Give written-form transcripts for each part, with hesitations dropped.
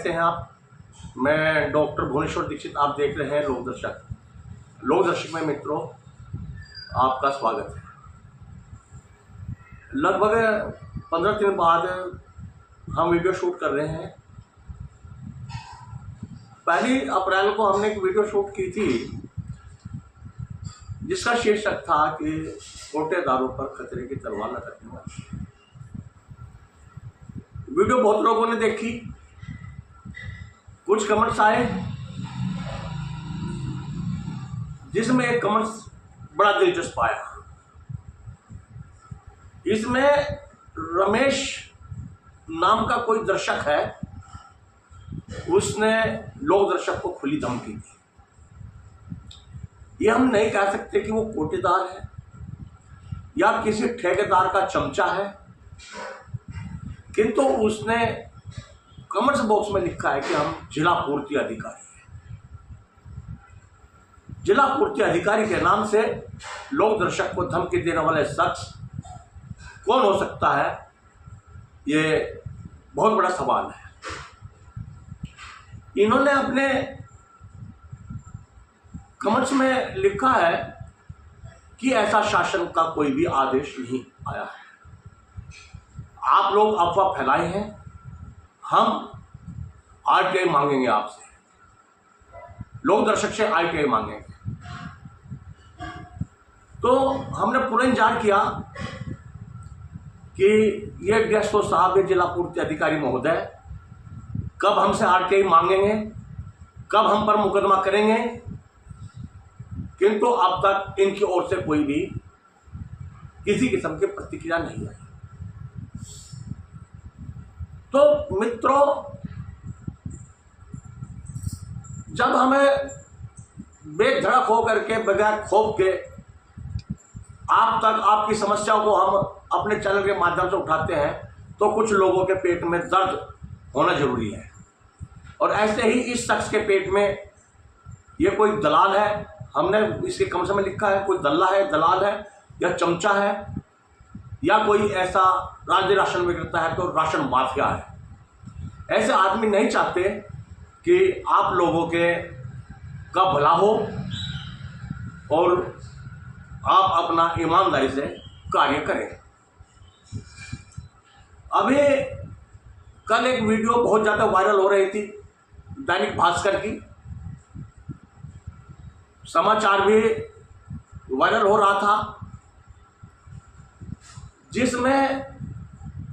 कैसे हैं आप? मैं डॉक्टर भुवनेश्वर दीक्षित, आप देख रहे हैं लोकदर्शक। लोकदर्शक में मित्रों आपका स्वागत है। लगभग 15 दिन बाद हम वीडियो शूट कर रहे हैं। 1 अप्रैल को हमने एक वीडियो शूट की थी जिसका शीर्षक था कि कोटेदारों पर खतरे की तलवार लटकने वाली। वीडियो बहुत लोगों ने देखी, कुछ कमेंट्स आए जिसमें एक कमेंट्स बड़ा दिलचस्प आया। इसमें रमेश नाम का कोई दर्शक है, उसने लोक दर्शक को खुली धमकी दी। ये हम नहीं कह सकते कि वो कोटेदार है या किसी ठेकेदार का चमचा है, किंतु उसने कमेंट्स बॉक्स में लिखा है कि हम जिला पूर्ति अधिकारी हैं। जिला पूर्ति अधिकारी के नाम से लोक दर्शक को धमकी देने वाले शख्स कौन हो सकता है, ये बहुत बड़ा सवाल है। इन्होंने अपने कमेंट्स में लिखा है कि ऐसा शासन का कोई भी आदेश नहीं आया है। आप लोग अफवाह फैलाए हैं, हम आरटीआई मांगेंगे आपसे, लोक दर्शक से आरटीआई मांगेंगे। तो हमने पूरा इंतजार किया कि ये डीएसओ साहब, ये जिला पूर्ति अधिकारी महोदय कब हमसे आरटीआई मांगेंगे, कब हम पर मुकदमा करेंगे, किंतु अब तक इनकी ओर से कोई भी किसी किस्म की प्रतिक्रिया नहीं आई। तो मित्रों, जब हमें बेधड़क होकर के, बगैर खौफ के आप तक आपकी समस्याओं को हम अपने चैनल के माध्यम से उठाते हैं, तो कुछ लोगों के पेट में दर्द होना जरूरी है। और ऐसे ही इस शख्स के पेट में ये कोई दलाल है, हमने इसके कमेंट्स में लिखा है, कोई दल्ला है, दलाल है या चमचा है या कोई ऐसा राज्य राशन विक्रेता है तो राशन माफिया है। ऐसे आदमी नहीं चाहते कि आप लोगों के का भला हो और आप अपना ईमानदारी से कार्य करें। अभी कल एक वीडियो बहुत ज़्यादा वायरल हो रही थी दैनिक भास्कर की, समाचार भी वायरल हो रहा था, जिसमें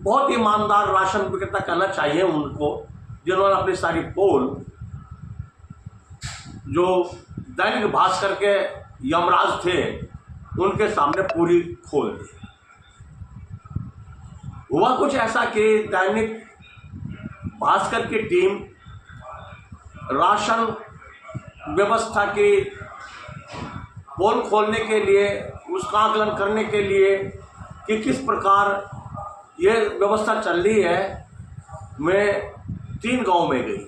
बहुत ईमानदार राशन विक्रेता कहना चाहिए उनको, जिन्होंने अपनी सारी पोल जो दैनिक भास्कर के यमराज थे उनके सामने पूरी खोल दी। हुआ कुछ ऐसा कि दैनिक भास्कर की टीम राशन व्यवस्था की पोल खोलने के लिए, उसका आकलन करने के लिए कि किस प्रकार ये व्यवस्था चल रही है, मैं 3 गांव में गई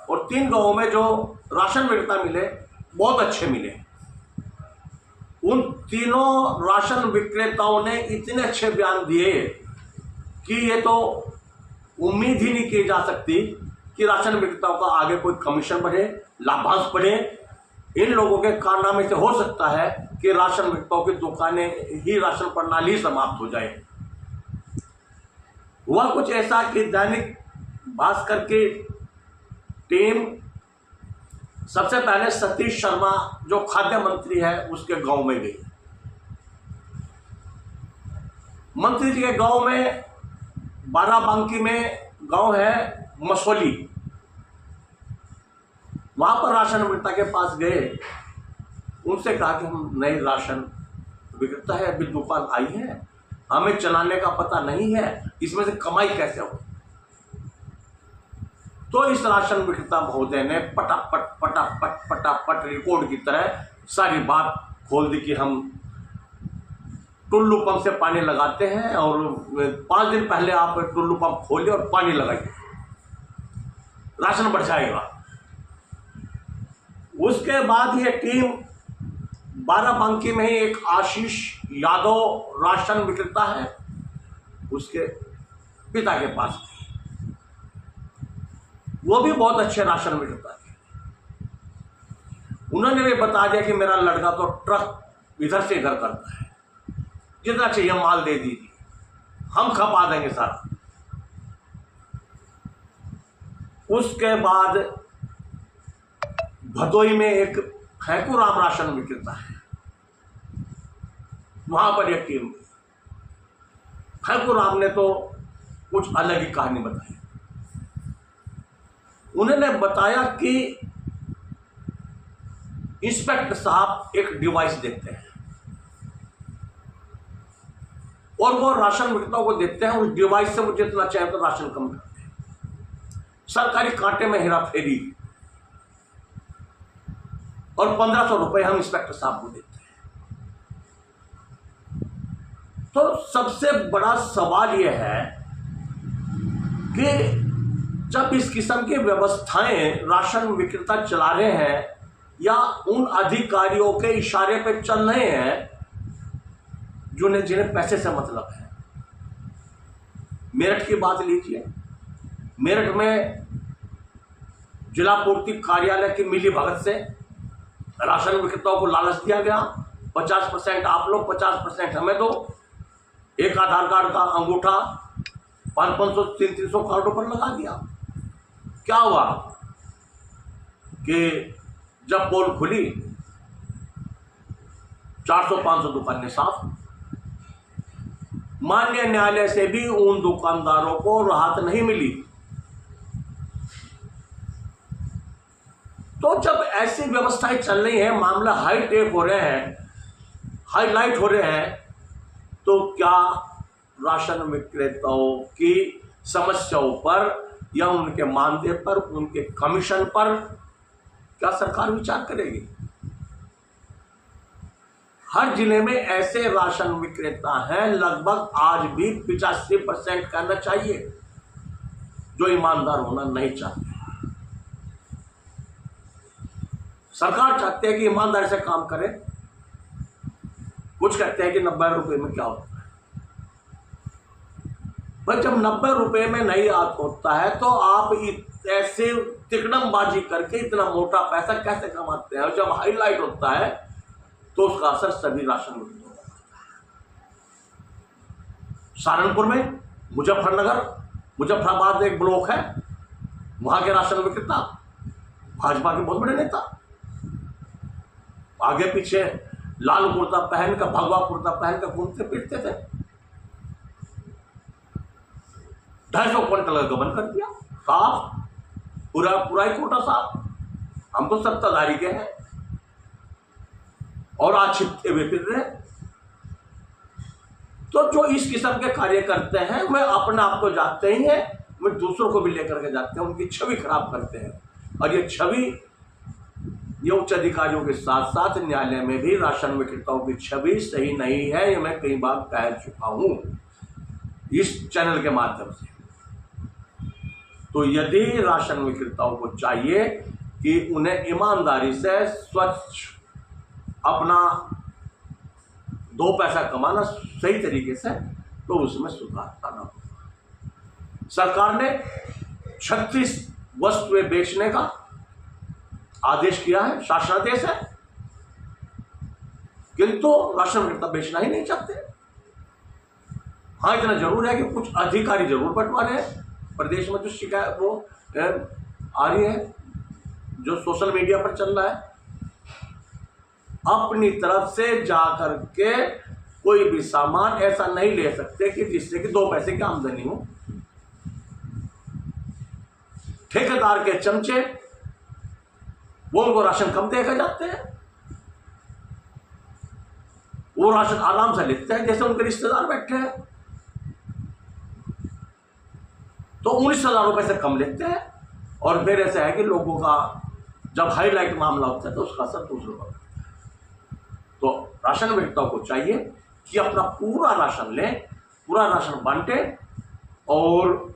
और 3 गांवों में जो राशन विक्रेता मिले बहुत अच्छे मिले। उन तीनों राशन विक्रेताओं ने इतने अच्छे बयान दिए कि ये तो उम्मीद ही नहीं की जा सकती कि राशन विक्रेताओं का आगे कोई कमीशन बढ़े, लाभांश बढ़े। इन लोगों के कारनामे से हो सकता है कि राशन विक्रेताओं की दुकानें ही, राशन प्रणाली समाप्त हो जाए। हुआ कुछ ऐसा कि दैनिक भास्कर की टीम सबसे पहले सतीश शर्मा जो खाद्य मंत्री है उसके गांव में गई। मंत्री जी के गांव में बाराबंकी में गांव है मसोली, वहां पर राशन विक्रेता के पास गए, उनसे कहा कि हम नए राशन विक्रेता है, अभी दुकान आई है, हमें चलाने का पता नहीं है, इसमें से कमाई कैसे हो। तो इस राशन विक्रेता महोदय ने पटापट पटापट पटापट रिकॉर्ड की तरह सारी बात खोल दी कि हम टुल्लू पंप से पानी लगाते हैं और 5 दिन पहले आप टुल्लू पंप खोलिए और पानी लगाइए, राशन बढ़ जाएगा। उसके बाद ये टीम बाराबंकी में ही एक आशीष यादव राशन विक्रेता है, उसके पिता के पास थी। वो भी बहुत अच्छे राशन मिलता है। उन्होंने भी बता दिया कि मेरा लड़का तो ट्रक इधर से इधर करता है, जितना चाहिए माल दे दीजिए, हम खपा देंगे सारा। उसके बाद भदोई में एक फैकूराम राशन विक्रेता है, वहां पर एक टीम, फैकूराम ने तो कुछ अलग ही कहानी बताई। उन्होंने बताया कि इंस्पेक्टर साहब एक डिवाइस देते हैं और वो राशन विक्रेताओं को देते हैं, उस डिवाइस से वो जितना चाहे तो राशन कम करते हैं। सरकारी कांटे में हेरा फेरी, और 1500 रुपए हम इंस्पेक्टर साहब को देते हैं। तो सबसे बड़ा सवाल यह है कि जब इस किस्म की व्यवस्थाएं राशन विक्रेता चला रहे हैं या उन अधिकारियों के इशारे पर चल रहे हैं जिन्हें पैसे से मतलब है। मेरठ की बात लीजिए, मेरठ में जिला पूर्ति कार्यालय की मिली भगत से राशन विक्रेताओं को लालच दिया गया, 50% आप लोग, 50% हमें दो। एक आधार कार्ड का अंगूठा 500-300 कार्डों पर लगा दिया। क्या हुआ कि जब पोल खुली 400-500 दुकानें साफ। माननीय न्यायालय से भी उन दुकानदारों को राहत नहीं मिली। तो जब ऐसी व्यवस्थाएं चल रही हैं, मामला हाईटेक हो रहे हैं, हाईलाइट हो रहे हैं, तो क्या राशन विक्रेताओं की समस्याओं पर या उनके मानदेय पर, उनके कमीशन पर क्या सरकार विचार करेगी? हर जिले में ऐसे राशन विक्रेता हैं, लगभग आज भी 85% कहना चाहिए, जो ईमानदार होना नहीं चाहते। सरकार चाहती है कि ईमानदारी से काम करें। कुछ कहते हैं कि 90 रुपए में क्या होता है भाई। जब 90 रुपए में नहीं होता है तो आप ऐसे तिकड़मबाजी करके इतना मोटा पैसा कैसे कमाते हैं? और जब हाईलाइट होता है तो उसका असर सभी राशन विक्रेताओं पर होता है। सहारनपुर में मुजफ्फराबाद एक ब्लॉक है, वहां के राशन विक्रेता भाजपा के बहुत बड़े नेता, आगे पीछे लाल कुर्ता पहन कर, भगवा कुर्ता पहन कर घूमते फिरते थे। 250 क्विंटल का गबन कर दिया साफ, पूरा ही कोटा साफ। हम तो सत्ताधारी के हैं और आज छिपते हुए फिर रहे। तो जो इस किस्म के कार्य करते हैं, वे अपने आप को जाते ही हैं, वे दूसरों को भी लेकर के जाते हैं, उनकी छवि खराब करते हैं। और ये छवि, ये उच्च अधिकारियों के साथ साथ न्यायालय में भी राशन विक्रेताओं की छवि सही नहीं है। ये मैं कई बार कह चुका हूं इस चैनल के माध्यम से। तो यदि राशन विक्रेताओं को चाहिए कि उन्हें ईमानदारी से स्वच्छ अपना 2 पैसा कमाना सही तरीके से, तो उसमें सुधार करना होगा। सरकार ने 36 वस्तुएं बेचने का आदेश किया है, शासनादेश है, किंतु राशन विक्रेता बेचना ही नहीं चाहते। हाँ, इतना जरूर है कि कुछ अधिकारी जरूर बंटवारे हैं। प्रदेश में जो शिकायत वो आ रही है, जो सोशल मीडिया पर चल रहा है, अपनी तरफ से जाकर के कोई भी सामान ऐसा नहीं ले सकते कि जिससे कि 2 पैसे की आमदनी हो। ठेकेदार के चमचे, वो उनको राशन कम देकर जाते हैं, वो राशन आराम से लेते हैं जैसे उनके रिश्तेदार बैठे हैं, तो 19,000 रुपए से कम लेते हैं। और फिर ऐसा है कि लोगों का जब हाईलाइट मामला होता है तो उसका असर दूसरों पर पड़ता है। तो राशन विक्रेताओं को चाहिए कि अपना पूरा राशन लें, पूरा राशन बांटे और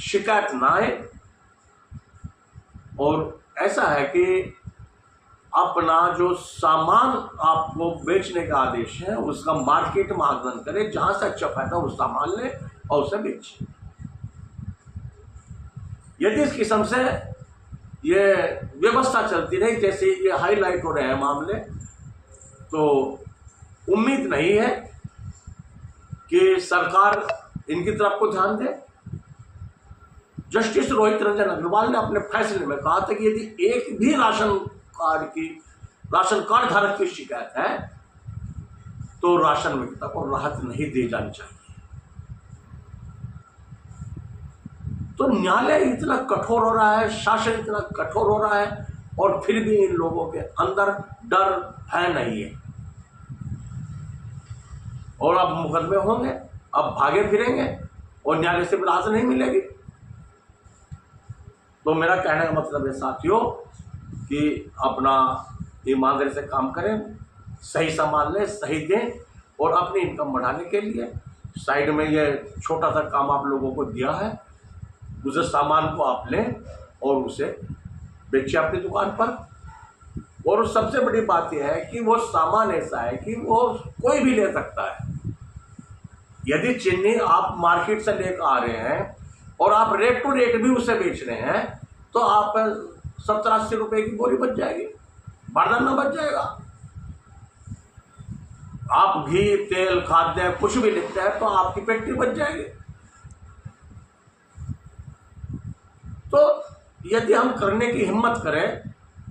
शिकायत ना आए। और ऐसा है कि अपना जो सामान आपको बेचने का आदेश है उसका मार्केट में आगमन करें, जहां से अच्छा फायदा उस सामान लें और उसे बेचें। यदि इस किस्म से ये व्यवस्था चलती रही जैसे ये हाईलाइट हो रहे हैं मामले, तो उम्मीद नहीं है कि सरकार इनकी तरफ को ध्यान दे। जस्टिस रोहित रंजन अग्रवाल ने अपने फैसले में कहा था कि यदि एक भी राशन कार्ड धारक की शिकायत है तो राशन विक्रेता को राहत नहीं दी जानी चाहिए। तो न्यायालय इतना कठोर हो रहा है, शासन इतना कठोर हो रहा है, और फिर भी इन लोगों के अंदर डर है नहीं है। और अब मुकदमे होंगे, अब भागे फिरेंगे और न्यायालय से राहत नहीं मिलेगी। तो मेरा कहने का मतलब है साथियों कि अपना ईमानदारी से काम करें, सही सामान लें, सही दें, और अपनी इनकम बढ़ाने के लिए साइड में ये छोटा सा काम आप लोगों को दिया है, उस सामान को आप लें और उसे बेचिए अपनी दुकान पर। और सबसे बड़ी बात यह है कि वो सामान ऐसा है कि वो कोई भी ले सकता है। यदि चीनी आप मार्केट से लेकर आ रहे हैं और आप रेट टू रेट भी उसे बेच रहे हैं तो आप 70-80 रुपए की बोरी बच जाएगी, बारदाना में बच जाएगा। आप घी, तेल, खाद्य कुछ भी लेते हैं तो आपकी पेटी बच जाएगी। तो यदि हम करने की हिम्मत करें,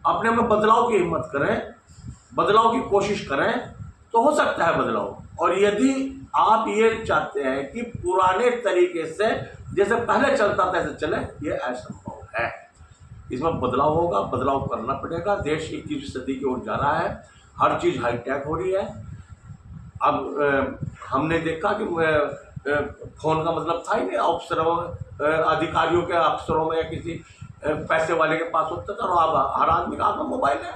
अपने में बदलाव की हिम्मत करें, बदलाव की कोशिश करें, तो हो सकता है बदलाव। और यदि आप ये चाहते हैं कि पुराने तरीके से जैसे पहले चलता था ऐसे चले, ये असंभव है। इसमें बदलाव होगा, बदलाव करना पड़ेगा। देश 21वीं सदी की ओर जा रहा है, हर चीज़ हाईटेक हो रही है। अब हमने देखा कि फोन का मतलब था ही नहीं, अफसरों, अधिकारियों के अफसरों में या किसी पैसे वाले के पास होता था, और अब हर आदमी के हाथ में मोबाइल है।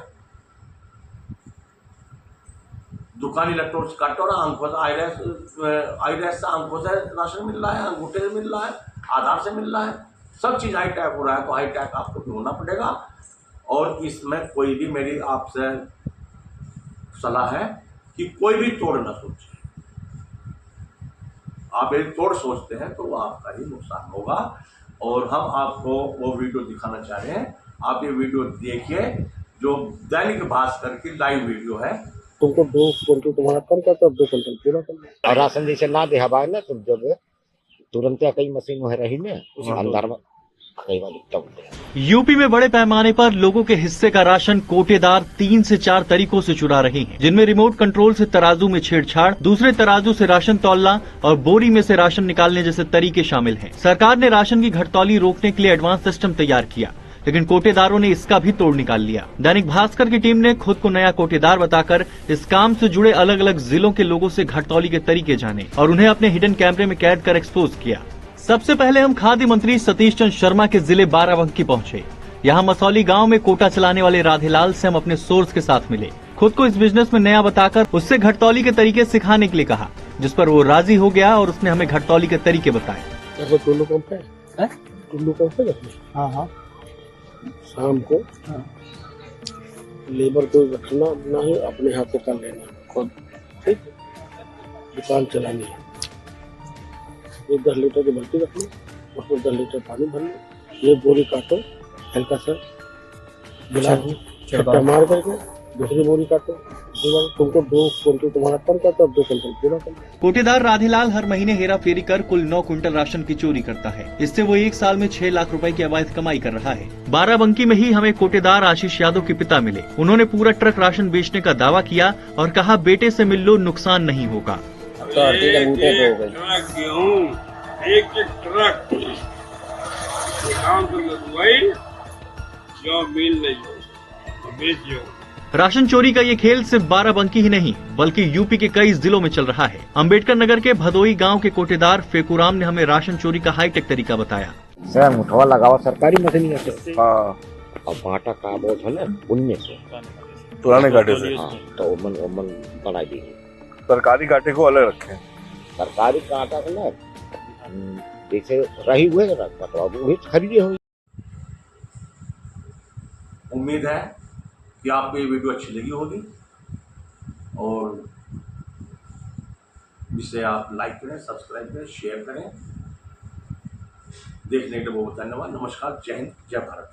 दुकान इलेक्ट्रॉनिक्स काटो ना, अंकों से आईरैस से अंकों से राशन मिल रहा है, अंगूठे से मिल रहा है, आधार से मिल रहा है, सब चीज़ हाईटेक हो रहा है। तो हाईटेक आपको भी होना पड़ेगा। और इसमें कोई भी मेरी आपसे सलाह है कि कोई भी तोड़ ना सोचे। आप यदि तोड़ सोचते हैं तो वो आपका ही नुकसान होगा। और हम आपको वो वीडियो दिखाना चाह रहे हैं। आप ये वीडियो देखिए जो दैनिक भास्कर की लाइव वीडियो है। तुमको 2 क्विंटल तुम्हारा कम करता है, 2 क्विंटल पूरा करना। और राशन जैसे ना दे हवा है ना, तो जब तुरंत कई मशीन में रही ना अंदर में कई बार दिखता है। यूपी में बड़े पैमाने पर लोगों के हिस्से का राशन कोटेदार 3 से 4 तरीकों से चुरा रहे हैं, जिनमें रिमोट कंट्रोल से तराजू में छेड़छाड़, दूसरे तराजू से राशन तौलना और बोरी में से राशन निकालने जैसे तरीके शामिल हैं। सरकार ने राशन की घटतौली रोकने के लिए एडवांस सिस्टम तैयार किया, लेकिन कोटेदारों ने इसका भी तोड़ निकाल लिया। दैनिक भास्कर की टीम ने खुद को नया कोटेदार बताकर इस काम से जुड़े अलग अलग जिलों के लोगों से घटतौली के तरीके जाने और उन्हें अपने हिडन कैमरे में कैद कर एक्सपोज किया। सबसे पहले हम खाद्य मंत्री सतीश चंद्र शर्मा के जिले बाराबंकी पहुंचे। यहाँ मसौली गांव में कोटा चलाने वाले राधेलाल से हम अपने सोर्स के साथ मिले। खुद को इस बिजनेस में नया बताकर उससे घटतौली के तरीके सिखाने के लिए कहा, जिस पर वो राजी हो गया और उसने हमें घटतौली के तरीके बताए। टुल्लू पंप है, टुल्लू पंप है। हाँ हाँ, शाम को लेबर को रखना नहीं, अपने हाथ से कर लेना खुद, ठीक। दुकान चलानी है, ये 10 लीटर की बाल्टी रखना, उसमें 10 लीटर पानी भरना, ये बोरी काटो, हल्का सा गिलास छट्टा मार करके दूसरी बोरी काटो। तुमको 2 क्विंटल तुम्हारा कम करता है, 2 क्विंटल पूरा करना। कोटेदार राधेलाल हर महीने हेरा फेरी कर कुल 9 क्विंटल राशन की चोरी करता है। इससे वो एक साल में 6 लाख रुपए की अवैध कमाई कर रहा है। बाराबंकी में ही हमें कोटेदार आशीष यादव के पिता मिले। उन्होंने पूरा ट्रक राशन बेचने का दावा किया और कहा, बेटे से मिल लो, नुकसान नहीं होगा। एक ट्रक जो मिल नहीं राशन चोरी का ये खेल सिर्फ बाराबंकी ही नहीं बल्कि यूपी के कई जिलों में चल रहा है। अंबेडकर नगर के भदोई गांव के कोटेदार फेकुराम ने हमें राशन चोरी का हाईटेक तरीका बताया। सर मुठवा लगाओ, सरकारी मशीन है। और बाटा का बोझ है ना, उनमें से पुराने कांटे से। हाँ, तो ओमन बना दी। सरकारी कांटे को अलग रखें। सरकारी कांटा को ना जैसे रही हुए वही खरीदे हुए। उम्मीद है कि आपको ये वीडियो अच्छी लगी होगी और इसे आप लाइक करें, सब्सक्राइब करें, शेयर करें। देखने के लिए बहुत धन्यवाद। नमस्कार, जय हिंद, जय भारत।